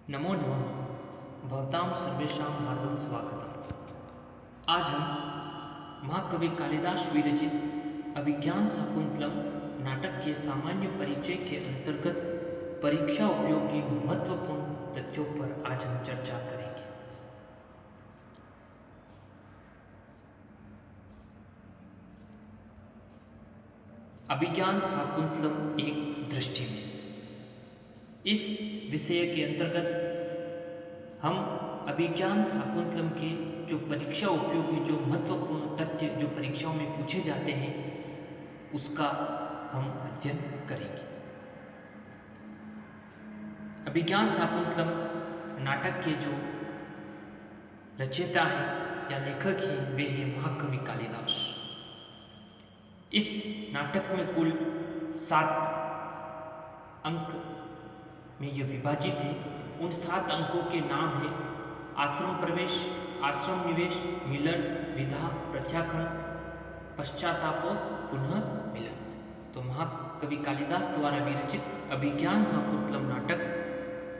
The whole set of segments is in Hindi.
नमो नमः। भवतां सर्वेषां हार्दं स्वागतम्। आज हम महाकवि कालिदास विरचित अभिज्ञान शाकुंतलम नाटक के सामान्य परिचय के अंतर्गत परीक्षा उपयोगी महत्वपूर्ण तथ्यों पर आज हम चर्चा करेंगे। अभिज्ञान शाकुंतलम एक दृष्टि में, इस विषय के अंतर्गत हम अभिज्ञान शाकुंतलम के जो परीक्षा उपयोगी जो महत्वपूर्ण तथ्य जो परीक्षाओं में पूछे जाते हैं उसका हम अध्ययन करेंगे। अभिज्ञान शाकुंतलम नाटक के जो रचयिता हैं या लेखक हैं वे हैं महाकवि कालिदास। इस नाटक में कुल 7 अंक में यह विभाजित है। उन 7 अंकों के नाम हैं आश्रम प्रवेश, आश्रम निवेश, मिलन, विधा, प्रत्याख्यान, पश्चाताप और पुनः मिलन। तो महाकवि कालिदास द्वारा विरचित अभिज्ञान शाकुंतलम नाटक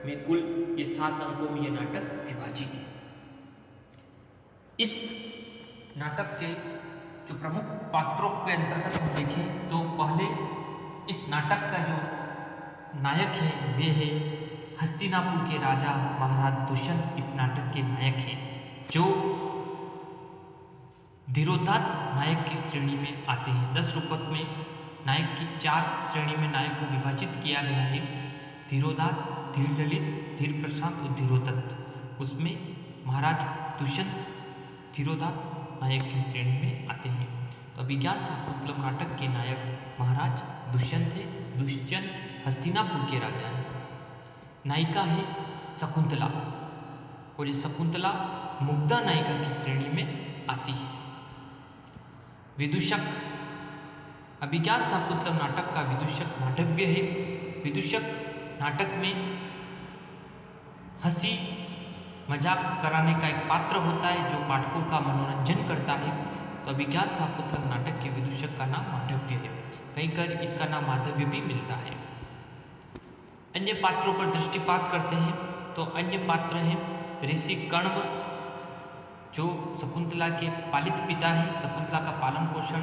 में कुल ये 7 अंकों में ये नाटक विभाजित है। इस नाटक के जो प्रमुख पात्रों के अंतर्गत हम देखें तो पहले इस नाटक का जो नायक है वे है हस्तिनापुर के राजा महाराज दुष्यंत। इस नाटक के नायक हैं जो धीरोदात्त नायक की श्रेणी में आते हैं। 10 रूपक में नायक की 4 श्रेणी में नायक को विभाजित किया गया है: धीरोदात्त, धीर ललित, धीर प्रशांत और धीरोदत्त। उसमें महाराज दुष्यंत धीरोदात्त नायक की श्रेणी में आते हैं। तो अभिज्ञान शाकुंतलम नाटक के नायक महाराज दुष्यंत है। दुष्यंत हस्तिनापुर के राजा हैं। नायिका है शकुंतला और ये शकुंतला मुग्धा नायिका की श्रेणी में आती है। विदूषक, अभिज्ञान शाकुंतलम नाटक का विदूषक मांडव्य है। विदूषक नाटक में हंसी मजाक कराने का एक पात्र होता है जो पाठकों का मनोरंजन करता है। तो अभिज्ञान शाकुंतलम नाटक के विदूषक का नाम मांडव्य है। कहीं कर इसका नाम माधव्य भी मिलता है। अन्य पात्रों पर दृष्टिपात करते हैं तो अन्य पात्र हैं ऋषि कण्व जो शकुंतला के पालित पिता हैं। शकुंतला का पालन पोषण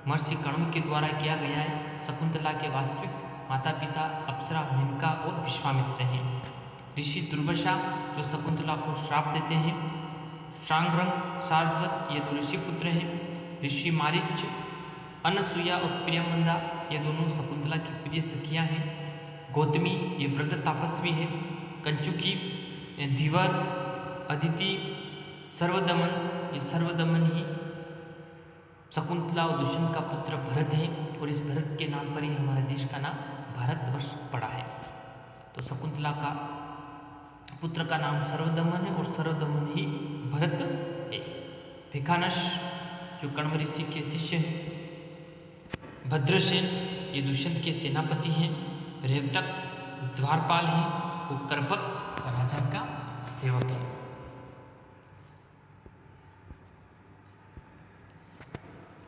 महर्षि कण्व के द्वारा किया गया है। शकुंतला के वास्तविक माता पिता अप्सरा, मेनका और विश्वामित्र हैं। ऋषि दुर्वासा जो शकुंतला को श्राप देते हैं। शांग्रंग, शार्दूल ये 2 ऋषि पुत्र हैं। ऋषि मारीच, अनसुया और प्रियमंदा ये दोनों शकुंतला की प्रिय सखियां हैं। गौतमी ये वृद्ध तापस्वी है। कंचुकी, धीवर, अदिति, सर्वदमन ये सर्वदमन ही शकुंतला और दुष्यंत का पुत्र भरत है और इस भरत के नाम पर ही हमारे देश का नाम भारतवर्ष पड़ा है। तो शकुंतला का पुत्र का नाम सर्वदमन है और सर्वदमन ही भरत है। भिखानस जो कण्व ऋषि के शिष्य हैं। भद्रसेन ये दुष्यंत के सेनापति हैं। रेवतक द्वारपाल हैं। वो करबक राजा का सेवक है।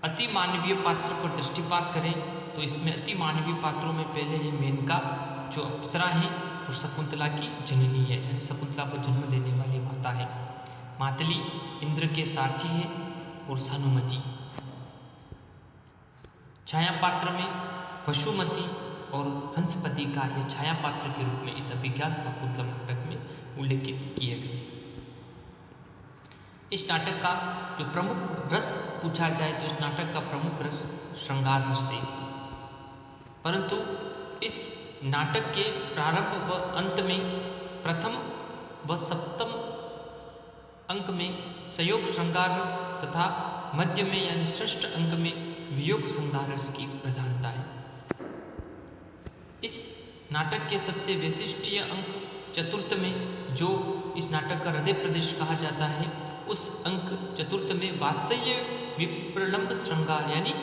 अति मानवीय पात्र पर दृष्टिपात करें तो इसमें अति मानवीय पात्रों में पहले है मेनका जो अप्सरा है और शकुंतला की जननी है, यानी शकुंतला को जन्म देने वाली माता है। मातली इंद्र के सारथी है और सानुमति। छाया पात्र में वसुमती और हंसपति का यह छाया पात्र के रूप में इस अभिज्ञान शाकुंतलम नाटक में उल्लेखित किए गए। इस नाटक का जो प्रमुख रस पूछा जाए तो इस नाटक का प्रमुख रस श्रृंगार रस है। परंतु इस नाटक के प्रारंभ व अंत में प्रथम व सप्तम अंक में संयोग श्रृंगार रस तथा मध्य में यानी षष्ठ अंक में वियोग श्रृंगार रस की प्रधानता है। इस नाटक के सबसे वैशिष्ट्य अंक चतुर्थ में जो इस नाटक का हृदय प्रदेश कहा जाता है, उस अंक चतुर्थ में वात्सल्य विप्रलंब श्रृंगार यानी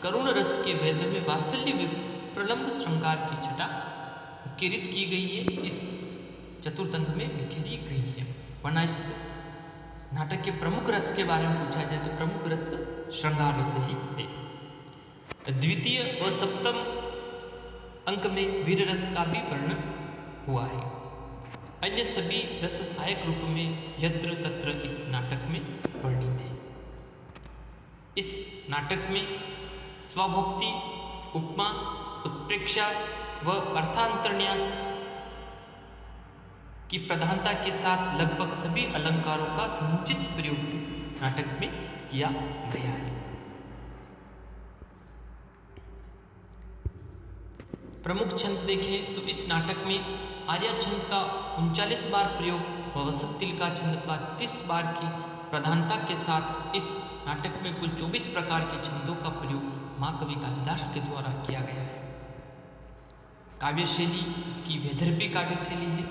करुण रस के भेद में वात्सल्य विप्रलंब श्रृंगार की छटा किरित की गई है। इस चतुर्थ अंक में बिखेरी गई है। वरना इस नाटक के प्रमुख रस के बारे में पूछा जाए तो प्रमुख रस श्रृंगार रस ही है। द्वितीय व सप्तम अंक में वीर रस का भी वर्णन हुआ है। अन्य सभी रस सहायक रूप में यत्र तत्र इस नाटक में वर्णित है। इस नाटक में स्वभोक्ति, उपमा, उत्प्रेक्षा व अर्थांतरन्यास की प्रधानता के साथ लगभग सभी अलंकारों का समुचित प्रयोग इस नाटक में किया गया है। प्रमुख छंद देखें तो इस नाटक में आर्या छंद का 39 बार प्रयोग व वसंत तिलका छंद का 30 बार की प्रधानता के साथ इस नाटक में कुल 24 प्रकार के छंदों का प्रयोग महाकवि कालिदास के द्वारा किया गया है। काव्य शैली इसकी वैदर्भी काव्य शैली है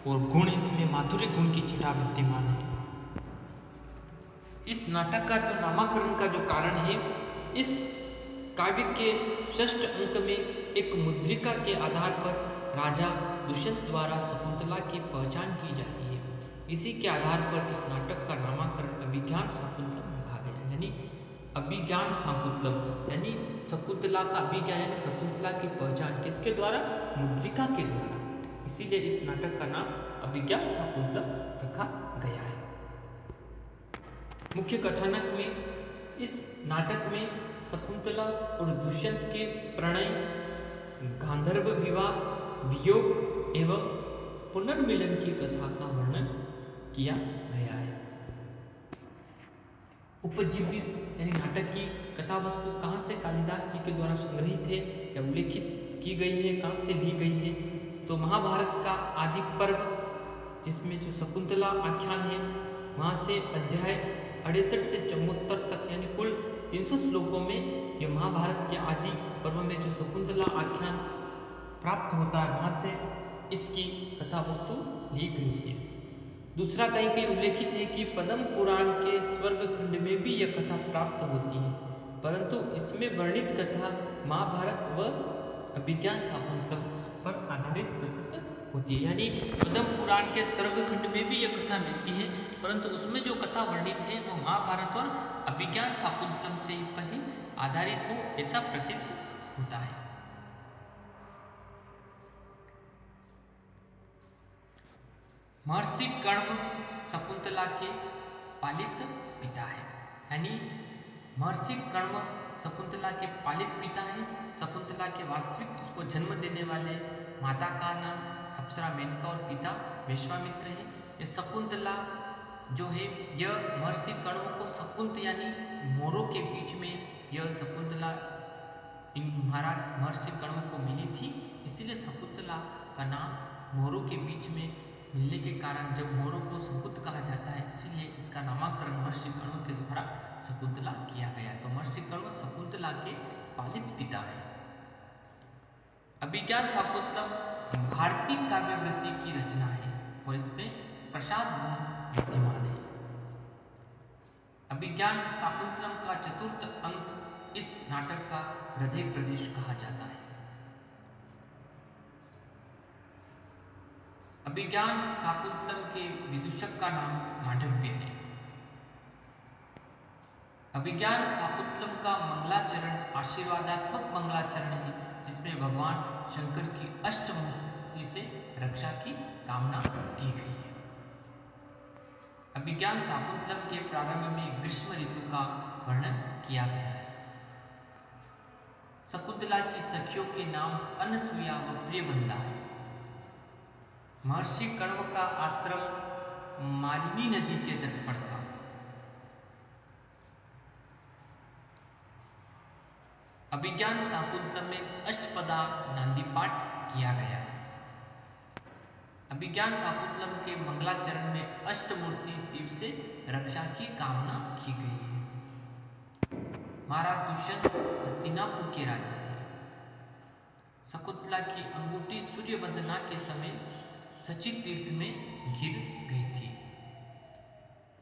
और गुण इसमें माधुर्य गुण की छटा विद्यमान है। इस नाटक का जो नामकरण का जो कारण है, इस काव्य के षष्ठ अंक में एक मुद्रिका के आधार पर राजा दुष्यंत द्वारा शकुंतला की पहचान की जाती है। इसी के आधार पर इस नाटक का नामकरण अभिज्ञान शाकुंतलम रखा गया, यानी अभिज्ञान शाकुंतलम, यानी शकुंतला का अभिज्ञान यानी शकुंतला की पहचान किसके द्वारा? मुद्रिका के द्वारा। इसीलिए इस नाटक का नाम अभिज्ञान शाकुंतलम रखा गया है। मुख्य कथानक में इस नाटक में शकुंतला और दुष्यंत के प्रणय, गांधर्व विवाह, वियोग एवं पुनर्मिलन की कथा का वर्णन किया गया है। उपजीव्य यानी नाटक की कथा वस्तु कहाँ से कालिदास जी के द्वारा संग्रहित है या उल्लेखित की गई है, कहाँ से ली गई है? तो महाभारत का आदि पर्व जिसमें जो शकुंतला आख्यान है, वहाँ से अध्याय 68 से 74 तक यानी कुल 300 श्लोकों में ये महाभारत के आदि पर्व में जो शकुंतला आख्यान प्राप्त होता है, वहाँ से इसकी कथा वस्तु ली गई है। दूसरा कहीं कहीं उल्लेखित है कि पद्म पुराण के स्वर्ग खंड में भी यह कथा प्राप्त होती है, परंतु इसमें वर्णित कथा महाभारत व अभिज्ञान शाकुंतलम पर आधारित प्रतीत होती है। यानी पद्म पुराण के स्वर्ग खंड में भी यह कथा मिलती है, परंतु उसमें जो कथा वर्णित है वो महाभारत और अभिज्ञान शाकुंतलम से पर ही आधारित हो, ऐसा प्रतीत होता है। महर्षि कर्ण शकुंतला के पालित पिता है, यानी महर्षि कर्ण शकुंतला के पालित पिता है। शकुंतला के वास्तविक इसको जन्म देने वाले माता का नाम अप्सरा मेनका और पिता विश्वामित्र है। ये शकुंतला जो है यह महर्षि कर्ण को शकुंत यानी मोरों के बीच में यह शकुंतला इन महाराज महर्षि कर्ण को मिली थी, इसीलिए शकुंतला का नाम मोरों के बीच में मिलने के कारण जब मोरों को शकुंत कहा जाता है, इसीलिए इसका नामकरण महर्षि कर्ण के द्वारा शकुंतला किया गया। तो महर्षि कर्ण शकुंतला के पालित पिता है। अभिज्ञान शाकुंतलम भारतीय काव्यवृत्ति की रचना है और इसमें प्रसाद गुण विद्यमान है। अभिज्ञान शाकुंतलम का चतुर्थ अंक इस नाटक का हृदय प्रदेश कहा जाता है। अभिज्ञान शाकुंतलम के विदूषक का नाम मांडव्य है। अभिज्ञान शाकुंतलम का मंगलाचरण आशीर्वादात्मक मंगलाचरण है, जिसमें भगवान शंकर की अष्टमूर्ति से रक्षा की कामना की गई है। अभिज्ञान शाकुंतलम के प्रारंभ में ग्रीष्म ऋतु का वर्णन किया गया है। शकुंतला की सखियों के नाम अनसुया व प्रियवंदा है। महर्षि कण्व का आश्रम मालिनी नदी के तट पर था। अभिज्ञान शाकुंतलम में अष्टपदा नांदी पाठ किया गया है। अभिज्ञान शाकुंतलम के मंगलाचरण में अष्टमूर्ति शिव से रक्षा की कामना की गई है। महाराज दुष्यंत हस्तिनापुर के राजा थे। शकुंतला की अंगूठी सूर्य वंदना के समय सची तीर्थ में गिर गई थी।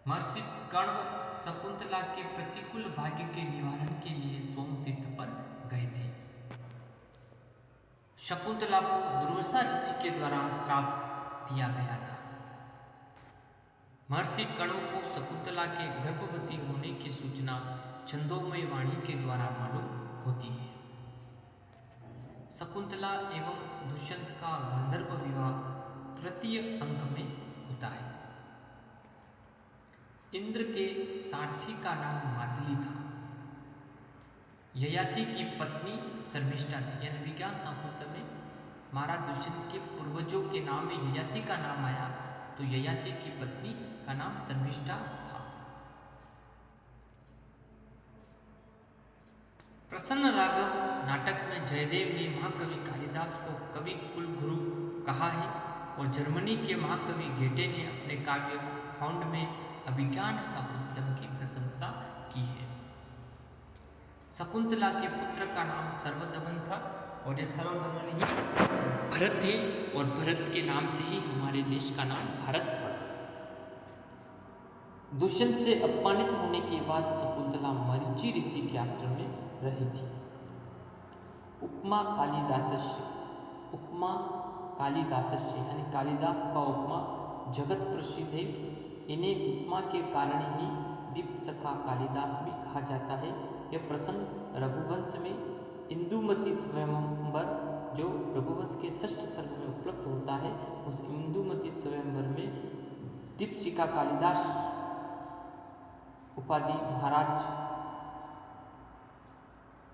महर्षि कण्व शकुंतला के प्रतिकूल भाग्य के निवारण के लिए सोम तीर्थ पर गए थे। शकुंतला को दुर्वासा ऋषि के द्वारा श्राप दिया गया था। महर्षि कण्व को शकुंतला के गर्भवती होने की सूचना छंदोमय वाणी के द्वारा मालूम होती है। शकुंतला एवं दुष्यंत का गांधर्व विवाह तृतीय अंक में होता है। इंद्र के सारथी का नाम मादली था। ययाति की पत्नी शर्मिष्ठा थी। यानी विज्ञान शाकुंतल में महाराज दुष्यंत के पूर्वजों के नाम में ययाति का नाम आया, तो ययाति की पत्नी का नाम शर्मिष्ठा था। प्रसन्न राघव नाटक में जयदेव ने महाकवि कालिदास को कवि कुलगुरु कहा है और जर्मनी के महाकवि गेटे ने अपने काव्य फाउंड में अभिज्ञान शाकुंतलम की प्रशंसा की है। शकुंतला के पुत्र का नाम सर्वदमन था और ये सर्वदमन ही भरत थे और भरत के नाम से ही हमारे देश का नाम भारत पड़ा। दुष्यंत से अपमानित होने के बाद शकुंतला मरीचि ऋषि के आश्रम में रही थी। उपमा कालिदासस्य यानी कालिदास का उपमा जगत प्रसिद्ध है। इन्हें उपमा के कारण ही दीपसखा कालिदास भी कहा जाता है। यह प्रसंग रघुवंश में इंदुमती स्वयंवर, जो रघुवंश के 6ठ सर्ग में उपलब्ध होता है, उस इंदुमती स्वयंवर में दीपशिखा कालिदास उपाधि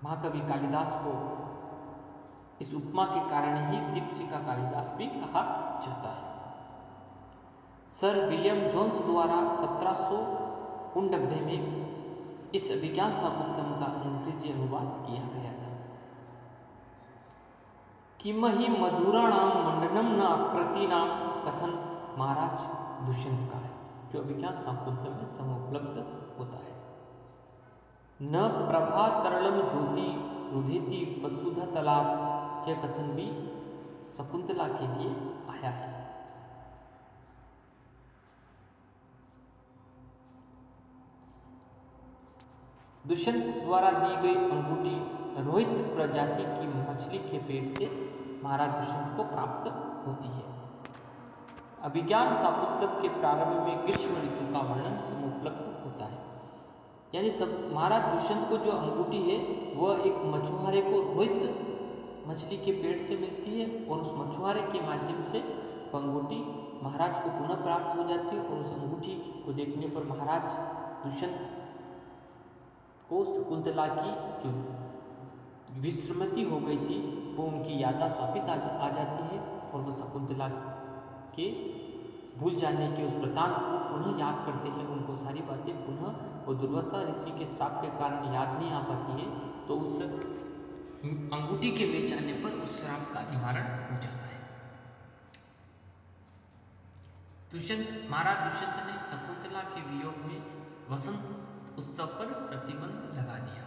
महाकवि कालिदास को इस उपमा के कारण ही दीपशिखा कालिदास भी कहा जाता है। सर विलियम जोन्स द्वारा 1789 में इस अभिज्ञान शाकुंतलम का अंग्रेजी अनुवाद किया गया था। किमहि मधुराणाम मंडनम न आकृतिनाम कथन महाराज दुष्यंत का है, जो अभिज्ञान शाकुंतलम में समुपलब्ध होता है। न प्रभा तरलम ज्योति रुधिति वसुधा तलात, यह कथन भी शकुंतला के लिए आया है। दुष्यंत द्वारा दी गई अंगूठी रोहित प्रजाति की मछली के पेट से महाराज दुष्यंत को प्राप्त होती है। अभिज्ञान शाकुंतलम के प्रारंभ में ग्रीष्म ऋतु का वर्णन समुपलब्ध होता है। यानी महाराज दुष्यंत को जो अंगूठी है वह एक मछुआरे को रोहित मछली के पेट से मिलती है और उस मछुआरे के माध्यम से वह अंगूठी महाराज को पुनः प्राप्त हो जाती है और उस अंगूठी को देखने पर महाराज दुष्यंत को शकुंतला की जो विस्मृति हो गई थी वो उनकी याददाश्त वापिस आ जाती है और वो शकुंतला के भूल जाने के उस वृतांत को पुनः याद करते हैं। उनको सारी बातें पुनः वो दुर्वासा ऋषि के श्राप के कारण याद नहीं आ पाती है, तो उस अंगूठी के मिल जाने पर उस श्राप का निवारण हो जाता है। महाराज दुष्यंत ने शकुंतला के वियोग में वसंत उत्सव पर प्रतिबंध लगा दिया।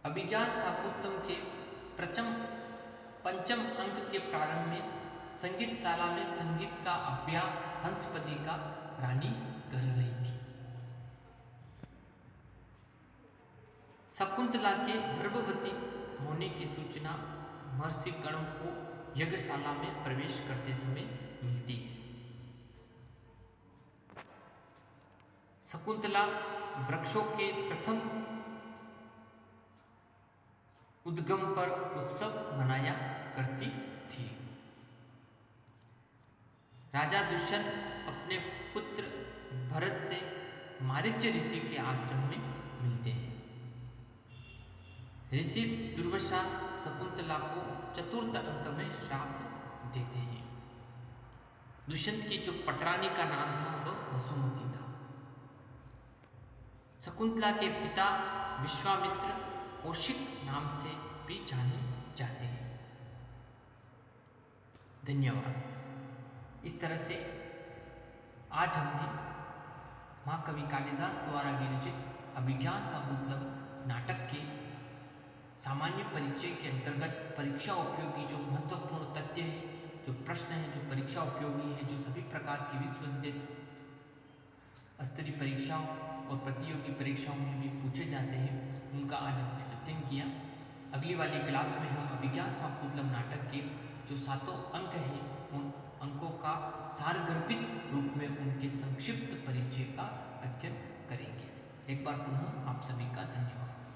अभिज्ञान शाकुंतलम के पंचम अंक के प्रारंभ में संगीतशाला में संगीत का अभ्यास हंसपदी का रानी कर रही थी। शकुंतला के गर्भवती होने की सूचना महर्षि कर्ण को यज्ञशाला में प्रवेश करते समय मिलती है। शकुंतला वृक्षों के प्रथम उद्गम पर उत्सव मनाया करती थी। राजा दुष्यंत अपने पुत्र भरत से मारीच ऋषि के आश्रम में मिलते हैं। ऋषि दुर्वासा शकुंतला को चतुर्थ अंक में श्राप देते हैं। दुष्यंत की जो पटरानी का नाम था वह वसुमती था। शकुंतला के पिता विश्वामित्र कौशिक नाम से भी जाने जाते हैं। धन्यवाद। इस तरह से आज हमने महाकवि कालिदास द्वारा विरचित अभिज्ञान शाकुंतलम नाटक के सामान्य परिचय के अंतर्गत परीक्षा उपयोगी जो महत्वपूर्ण तथ्य है, जो प्रश्न है, जो परीक्षा उपयोगी है, जो सभी प्रकार की विश्वविद्यालय स्तरीय परीक्षाओं और प्रतियोगी परीक्षाओं में भी पूछे जाते हैं, उनका आज हमने अध्ययन किया। अगली वाली क्लास में हम अभिज्ञान शाकुंतलम नाटक के जो 7 अंक हैं उन अंकों का सारगर्भित रूप में उनके संक्षिप्त परिचय का अध्ययन करेंगे। एक बार पुनः आप सभी का धन्यवाद।